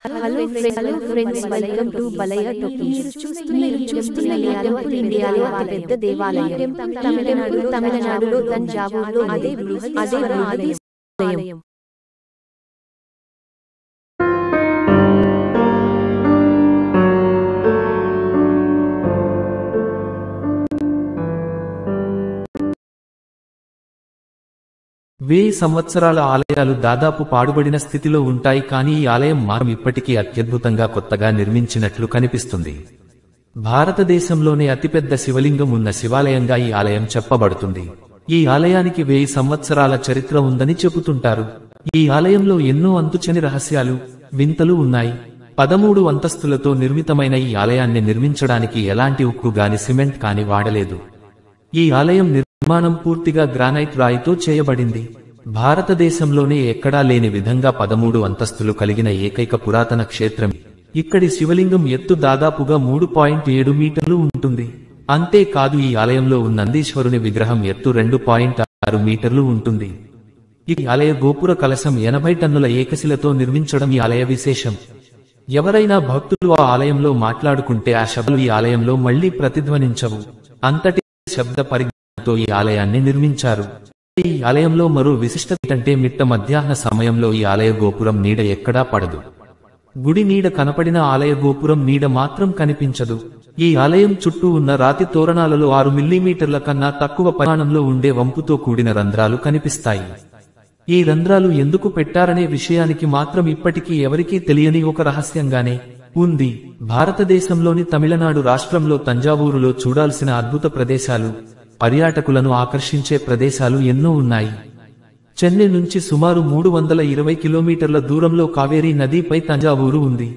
Hello friends, welcome to Balaya talkies. మీరు చూస్తున్న ఇండియాలో అతిపెద్ద దేవాలయం తమిళనాడులో తంజావూరులో అదే బృహదీశ్వర ఆలయం. వేయి సంవత్సరాల ఆలయాలు దాదాపు పాడుబడిన స్థితిలో ఉంటాయి, కానీ ఈ ఆలయం మాత్రం ఇప్పటికీ అత్యద్భుతంగా కొత్తగా నిర్మించినట్లు కనిపిస్తుంది. భారతదేశంలోనే అతిపెద్ద శివలింగం ఉన్న శివాలయంగా ఈ ఆలయం చెప్పబడుతుంది. ఈ ఆలయానికి 1000 సంవత్సరాల చరిత్ర ఉందని చెబుతుంటారు. ఈ ఆలయంలో ఎన్నో అంతుచని రహస్యాలు, వింతలు ఉన్నాయి. 13 అంతస్తులతో నిర్మితమైన ఈ ఆలయాన్ని నిర్మించడానికి ఎలాంటి ఉక్కు గాని సిమెంట్ కాని వాడలేదు. ఈ ఆలయం నిర్మాణం పూర్తిగా గ్రానైట్ రాయితో చేయబడింది. భారతదేశంలోనే ఎక్కడా లేని విధంగా 13 అంతస్తులు కలిగిన ఏకైక పురాతన క్షేత్రం. ఇక్కడి శివలింగం ఎత్తు దాదాపుగా 3.7 మీటర్లు ఉంటుంది. అంతేకాదు, ఈ ఆలయంలో ఉన్న నందీశ్వరుని విగ్రహం ఎత్తు 2.6 మీటర్లు ఉంటుంది. ఈ ఆలయ గోపుర కలశం 80 టన్నుల ఏకశిలతో నిర్మించడం ఈ ఆలయ విశేషం. ఎవరైనా భక్తులు ఆ ఆలయంలో మాట్లాడుకుంటే ఆ శబ్దాలు ఈ ఆలయంలో మళ్లీ ప్రతిధ్వనించవు. అంతటి శబ్ద పరిజ్ఞానంతో ఈ ఆలయాన్ని నిర్మించారు. ఈ ఆలయంలో మరో విశిష్టత ఏంటంటే మిట్ట మధ్యాహ్న సమయంలో ఈ ఆలయ గోపురం నీడ ఎక్కడా పడదు. గుడి నీడ కనపడిన ఆలయ గోపురం నీడ మాత్రం కనిపించదు. ఈ ఆలయం చుట్టూ ఉన్న రాతి తోరణాలలో 6 మిల్లీమీటర్ల కన్నా తక్కువ పరిమాణంలో ఉండే వంపుతో కూడిన రంధ్రాలు కనిపిస్తాయి. ఈ రంధ్రాలు ఎందుకు పెట్టారనే విషయానికి మాత్రం ఇప్పటికీ ఎవరికీ తెలియని ఒక రహస్యంగానే ఉంది. భారతదేశంలోని తమిళనాడు రాష్ట్రంలో తంజావూరులో చూడాల్సిన అద్భుత ప్రదేశాలు, పర్యాటకులను ఆకర్షించే ప్రదేశాలు ఎన్నో ఉన్నాయి. చెన్నై నుంచి సుమారు 320 కిలోమీటర్ల దూరంలో కావేరీ నదిపై తంజావూరు ఉంది.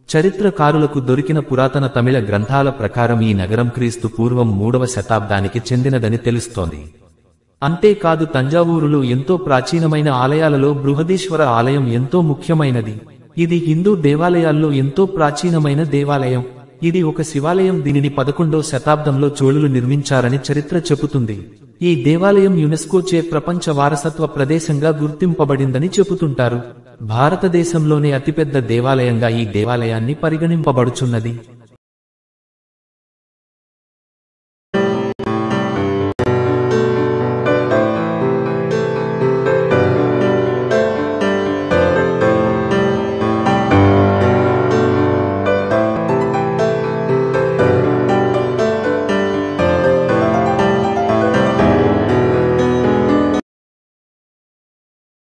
చరిత్రకారులకు దొరికిన పురాతన తమిళ గ్రంథాల ప్రకారం ఈ నగరం క్రీస్తు పూర్వం 3వ శతాబ్దానికి చెందినదని తెలుస్తోంది. అంతేకాదు, తంజావూరులో ఎంతో ప్రాచీనమైన ఆలయాలలో బృహదీశ్వర ఆలయం ఎంతో ముఖ్యమైనది. ఇది హిందూ దేవాలయాల్లో ఎంతో ప్రాచీనమైన దేవాలయం. ఇది ఒక శివాలయం. దీనిని 11వ శతాబ్దంలో చోళులు నిర్మించారని చరిత్ర చెబుతుంది. ఈ దేవాలయం యునెస్కో చే ప్రపంచ వారసత్వ ప్రదేశంగా గుర్తింపబడిందని చెబుతుంటారు. భారతదేశంలోనే అతిపెద్ద దేవాలయంగా ఈ దేవాలయాన్ని పరిగణింపబడుచున్నది.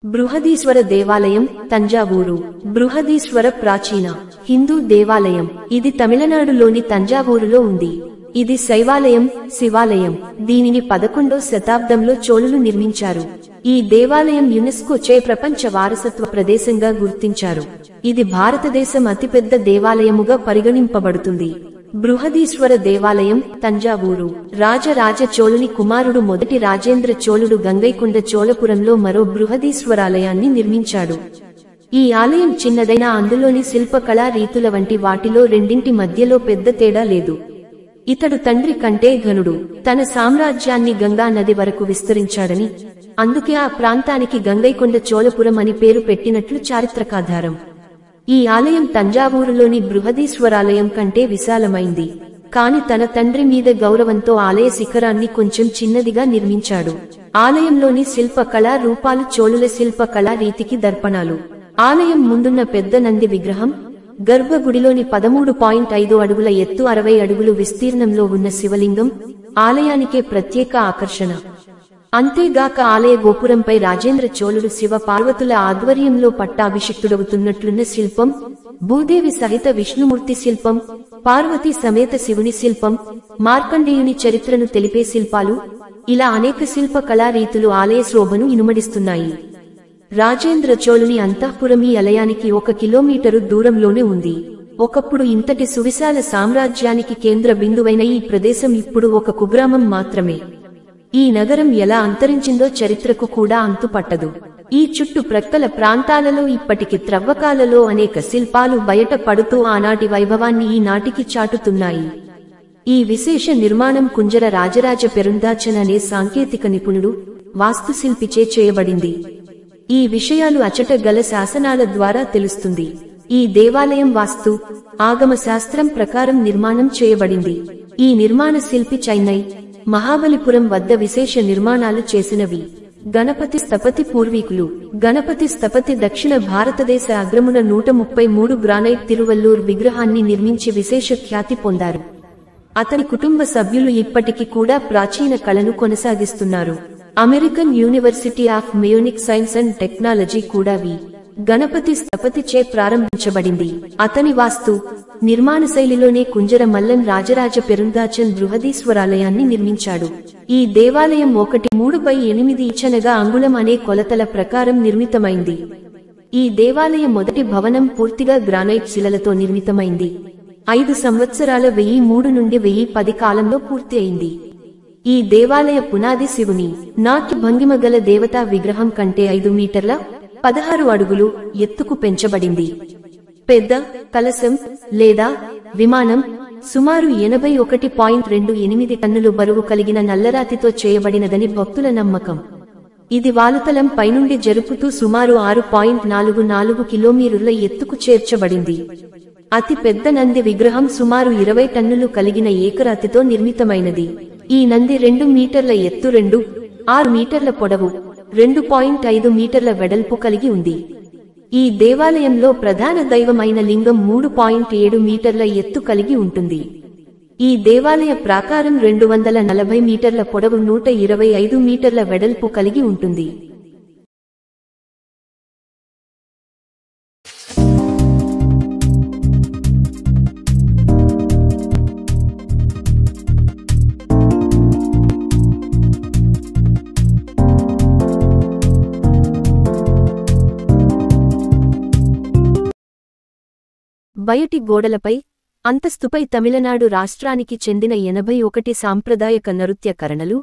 బృహదీశ్వర దేవాలయం తంజావూరు. బృహదీశ్వర ప్రాచీన హిందూ దేవాలయం. ఇది తమిళనాడులోని తంజావూరులో ఉంది. ఇది శివాలయం. దీనిని 11వ శతాబ్దంలో చోళులు నిర్మించారు. ఈ దేవాలయం యునెస్కో చే ప్రపంచ వారసత్వ ప్రదేశంగా గుర్తించారు. ఇది భారతదేశం అతిపెద్ద దేవాలయముగా పరిగణింపబడుతుంది. బృహదీశ్వర దేవాలయం తంజావూరు. రాజరాజ చోళుని కుమారుడు మొదటి రాజేంద్ర చోళుడు గంగైకొండ చోళపురంలో మరో బృహదీశ్వరాలయాన్ని నిర్మించాడు. ఈ ఆలయం చిన్నదైనా అందులోని శిల్పకళా రీతుల వంటి వాటిలో రెండింటి మధ్యలో పెద్ద తేడా లేదు. ఇతడు తండ్రి కంటే ఘనుడు. తన సామ్రాజ్యాన్ని గంగా నది వరకు విస్తరించాడని, అందుకే ఆ ప్రాంతానికి గంగైకొండ చోళపురం అని పేరు పెట్టినట్లు చారిత్రకాధారం. ఈ ఆలయం తంజావూరులోని బృహదీశ్వరాలయం కంటే విశాలమైంది. కాని తన తండ్రి మీద గౌరవంతో ఆలయ శిఖరాన్ని కొంచెం చిన్నదిగా నిర్మించాడు. ఆలయంలోని శిల్ప కళా రూపాలు చోళుల శిల్ప కళా రీతికి దర్పణాలు. ఆలయం ముందున్న పెద్ద నంది విగ్రహం, గర్భగుడిలోని 13.5 అడుగుల ఎత్తు 60 అడుగులు విస్తీర్ణంలో ఉన్న శివలింగం ఆలయానికే ప్రత్యేక ఆకర్షణ. అంతేగాక ఆలయ గోపురంపై రాజేంద్ర చోళుడు శివ పార్వతుల ఆధ్వర్యంలో పట్టాభిషిక్తుడవుతున్నట్లున్న శిల్పం, భూదేవి సహిత విష్ణుమూర్తి శిల్పం, పార్వతీ సమేత శివుని శిల్పం, మార్కండేయుని చరిత్రను తెలిపే శిల్పాలు, ఇలా అనేక శిల్ప కళారీతులు ఆలయ శోభను ఇనుమడిస్తున్నాయి. రాజేంద్ర చోళుని అంతఃపురం ఈ ఆలయానికి 1 కిలోమీటరు దూరంలోనే ఉంది. ఒకప్పుడు ఇంతటి సువిశాల సామ్రాజ్యానికి కేంద్ర బిందువైన ఈ ప్రదేశం ఇప్పుడు ఒక కుగ్రామం మాత్రమే. ఈ నగరం ఎలా అంతరించిందో చరిత్రకు కూడా అంతుపట్టదు. ఈ చుట్టు ప్రక్కల ప్రాంతాలలో ఇప్పటికి త్రవ్వకాలలో అనేక శిల్పాలు బయట పడుతూ ఆనాటి వైభవాన్ని ఈనాటికి చాటుతున్నాయి. ఈ విశేష నిర్మాణం కుంజర రాజరాజ పెరుందాచన్ అనే సాంకేతిక నిపుణుడు, వాస్తుశిల్పిచే చేయబడింది. ఈ విషయాలు అచట గల శాసనాల ద్వారా తెలుస్తుంది. ఈ దేవాలయం వాస్తు ఆగమ శాస్త్రం ప్రకారం నిర్మాణం చేయబడింది. ఈ నిర్మాణ శిల్పి చెన్నై, మహాబలిపురం వద్ద విశేష నిర్మాణాలు చేసినవి. గణపతి స్థపతి పూర్వీకులు. గణపతి స్థపతి దక్షిణ భారతదేశ అగ్రమున 133 గ్రానైట్ తిరువల్లూర్ విగ్రహాన్ని నిర్మించి విశేష ఖ్యాతి పొందారు. అతని కుటుంబ సభ్యులు ఇప్పటికి కూడా ప్రాచీన కళను కొనసాగిస్తున్నారు. American university of Munich science and technology కూడా వి. గణపతి స్థపతి చే ప్రారంభించబడింది. అతని వాస్తు నిర్మాణ శైలిలోనే కుంజర మల్లన్ రాజరాజ పెరుందాచన్ బృహదీశ్వరాలయాన్ని నిర్మించాడు. ఈ దేవాలయం 1:3/8 ఇచనగా అంగుళం అనే కొలతల ప్రకారం నిర్మితమైంది. ఈ దేవాలయం మొదటి భవనం పూర్తిగా గ్రానైట్ శిలలతో నిర్మితమైంది. 5 సంవత్సరాల 1003 నుండి 1010 కాలంలో పూర్తి అయింది. ఈ దేవాలయ పునాది శివుని నాట్య భంగిమ గల దేవతా విగ్రహం కంటే 5 మీటర్ల 16 అడుగులు ఎత్తుకు పెంచబడింది. పెద్ద కలశం లేదా విమానం సుమారు 81.28 టన్నులు బరువు కలిగిన నల్లరాతితో చేయబడినదని భక్తుల నమ్మకం. ఇది వాలుతలం పైనుండి జరుపుతూ సుమారు 6.44 కిలోమీటర్ల ఎత్తుకు చేర్చబడింది. అతి పెద్ద నంది విగ్రహం సుమారు 20 టన్నులు కలిగిన ఏకరాతితో నిర్మితమైనది. ఈ నంది 2 మీటర్ల ఎత్తు, 6 మీటర్ల పొడవు, 2.5 మీటర్ల వెడల్పు కలిగి ఉంది. ఈ దేవాలయంలో ప్రధాన దైవమైన లింగం 3.7 మీటర్ల ఎత్తు కలిగి ఉంటుంది. ఈ దేవాలయ ప్రాకారం 240 మీటర్ల పొడవు, 125 మీటర్ల వెడల్పు కలిగి ఉంటుంది. బయటి గోడలపై అంతస్తుపై తమిళనాడు రాష్ట్రానికి చెందిన 81 సాంప్రదాయక నృత్య కరణలు,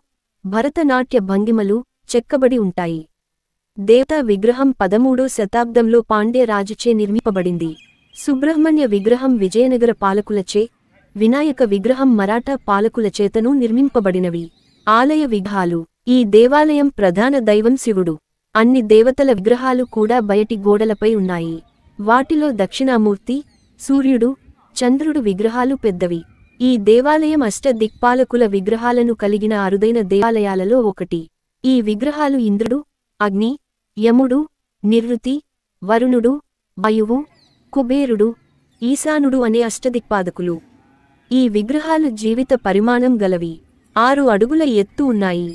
భరతనాట్య భంగిమలు చెక్కబడి ఉంటాయి. దేవతా విగ్రహం 13వ శతాబ్దంలో పాండ్య రాజుచే నిర్మింపబడింది. సుబ్రహ్మణ్య విగ్రహం విజయనగర పాలకులచే, వినాయక విగ్రహం మరాఠా పాలకుల చేతను నిర్మింపబడినవి. ఆలయ విగ్రహాలు. ఈ దేవాలయం ప్రధాన దైవం శివుడు. అన్ని దేవతల విగ్రహాలు కూడా బయటి గోడలపై ఉన్నాయి. వాటిలో దక్షిణామూర్తి, సూర్యుడు, చంద్రుడు విగ్రహాలు పెద్దవి. ఈ దేవాలయం అష్టదిక్పాలకుల విగ్రహాలను కలిగిన అరుదైన దేవాలయాలలో ఒకటి. ఈ విగ్రహాలు ఇంద్రుడు, అగ్ని, యముడు, నివృత్తి, వరుణుడు, వాయువు, కుబేరుడు, ఈశానుడు అనే అష్టదిక్పాదకులు. ఈ విగ్రహాలు జీవిత పరిమాణం గలవి. 6 అడుగుల ఎత్తు ఉన్నాయి.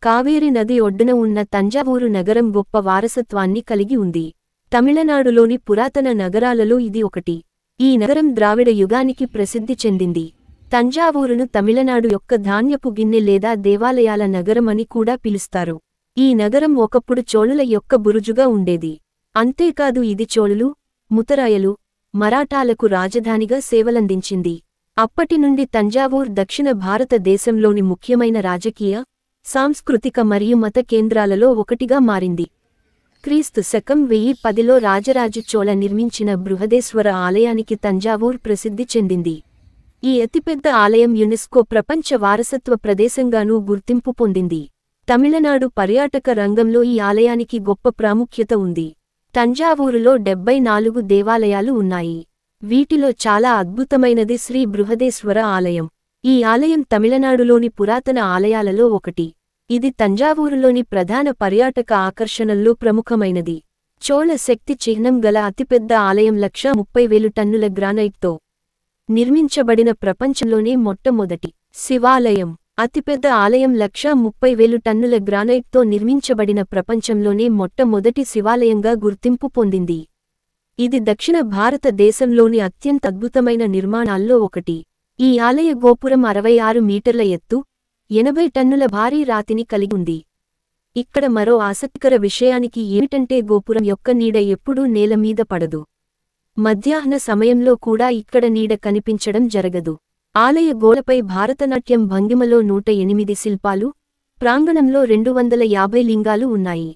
కావేరి నది ఒడ్డున ఉన్న తంజావూరు నగరం గొప్ప వారసత్వాన్ని కలిగి ఉంది. తమిళనాడులోని పురాతన నగరాలలో ఇది ఒకటి. ఈ నగరం ద్రావిడ యుగానికి ప్రసిద్ధి చెందింది. తంజావూరును తమిళనాడు యొక్క ధాన్యపు గిన్నె లేదా దేవాలయాల నగరం అని కూడా పిలుస్తారు. ఈ నగరం ఒకప్పుడు చోళుల యొక్క బురుజుగా ఉండేది. అంతేకాదు ఇది చోళులు, ముతరాయలు, మరాఠాలకు రాజధానిగా సేవలందించింది. అప్పటి నుండి తంజావూర్ దక్షిణ భారతదేశంలోని ముఖ్యమైన రాజకీయ, సాంస్కృతిక మరియు మత కేంద్రాలలో ఒకటిగా మారింది. క్రీస్తు శకం 1010లో రాజరాజు చోళ నిర్మించిన బృహదేశ్వర ఆలయానికి తంజావూర్ ప్రసిద్ధి చెందింది. ఈ అతిపెద్ద ఆలయం యునెస్కో ప్రపంచ వారసత్వ ప్రదేశంగానూ గుర్తింపు పొందింది. తమిళనాడు పర్యాటక రంగంలో ఈ ఆలయానికి గొప్ప ప్రాముఖ్యత ఉంది. తంజావూరులో 74 దేవాలయాలు ఉన్నాయి. వీటిలో చాలా అద్భుతమైనది శ్రీ బృహదేశ్వర ఆలయం. ఈ ఆలయం తమిళనాడులోని పురాతన ఆలయాలలో ఒకటి. ఇది తంజావూరులోని ప్రధాన పర్యాటక ఆకర్షణల్లో ప్రముఖమైనది. చోళ శక్తి చిహ్నం గల అతిపెద్ద ఆలయం 1,30,000 టన్నుల గ్రానైట్తో నిర్మించబడిన ప్రపంచంలోనే మొట్టమొదటి శివాలయం. అతిపెద్ద ఆలయం 1,30,000 టన్నుల గ్రానైట్తో నిర్మించబడిన ప్రపంచంలోనే మొట్టమొదటి శివాలయంగా గుర్తింపు పొందింది. ఇది దక్షిణ భారతదేశంలోని అత్యంత అద్భుతమైన నిర్మాణాల్లో ఒకటి. ఈ ఆలయ గోపురం 66 మీటర్ల ఎత్తు, 80 టన్నుల భారీ రాతిని కలిగి ఉంది. ఇక్కడ మరో ఆసక్తికర విషయానికి ఏమిటంటే గోపురం యొక్క నీడ ఎప్పుడూ నేల మీద పడదు. మధ్యాహ్న సమయంలో కూడా ఇక్కడ నీడ కనిపించడం జరగదు. ఆలయ గోడపై భారతనాట్యం భంగిమలో 108 శిల్పాలు, ప్రాంగణంలో 250 లింగాలు ఉన్నాయి.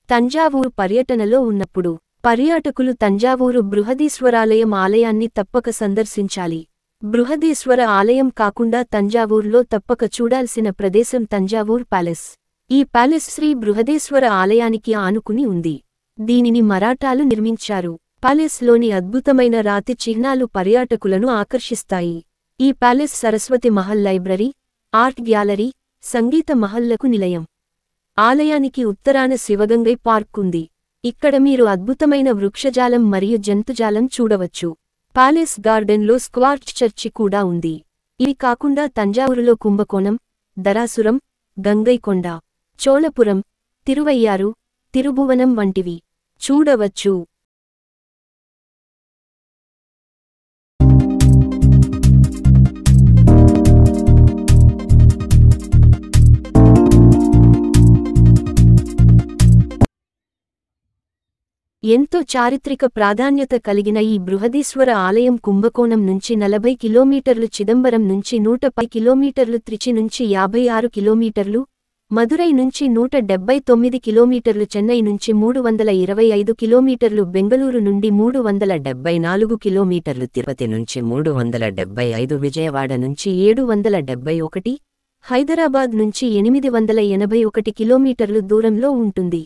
తంజావూరు పర్యటనలో ఉన్నప్పుడు పర్యాటకులు తంజావూరు బృహదీశ్వరాలయం ఆలయాన్ని తప్పక సందర్శించాలి. బృహదీశ్వర ఆలయం కాకుండా తంజావూరులో తప్పక చూడాల్సిన ప్రదేశం తంజావూర్ ప్యాలెస్. ఈ ప్యాలెస్ శ్రీ బృహదేశ్వర ఆలయానికి ఆనుకుని ఉంది. దీనిని మరాఠాలు నిర్మించారు. ప్యాలెస్లోని అద్భుతమైన రాతి చిహ్నాలు పర్యాటకులను ఆకర్షిస్తాయి. ఈ palace Saraswati Mahal library, art gallery, Sangeetha మహల్లకు నిలయం. ఆలయానికి ఉత్తరాన శివగంగై పార్క్ ఉంది. ఇక్కడ మీరు అద్భుతమైన వృక్షజాలం మరియు జంతుజాలం చూడవచ్చు. ప్యాలెస్ గార్డెన్లో స్క్వార్చ్ చర్చి కూడా ఉంది. ఇవి కాకుండా తంజావూరులో కుంభకోణం, దరాసురం, గంగైకొండ, చోళపురం, తిరువయ్యారు, తిరుభువనం వంటివి చూడవచ్చు. ఎంతో చారిత్రక ప్రాధాన్యత కలిగిన ఈ బృహదీశ్వర ఆలయం కుంభకోణం నుంచి 40 కిలోమీటర్లు, చిదంబరం నుంచి 110 కిలోమీటర్లు, త్రిచి నుంచి 56 కిలోమీటర్లు, మదురై నుంచి 179 కిలోమీటర్లు, చెన్నై నుంచి 325 కిలోమీటర్లు, బెంగళూరు నుండి 374 కిలోమీటర్లు, తిరుపతి నుంచి 375, విజయవాడ నుంచి 771, హైదరాబాద్ నుంచి 881 కిలోమీటర్లు దూరంలో ఉంటుంది.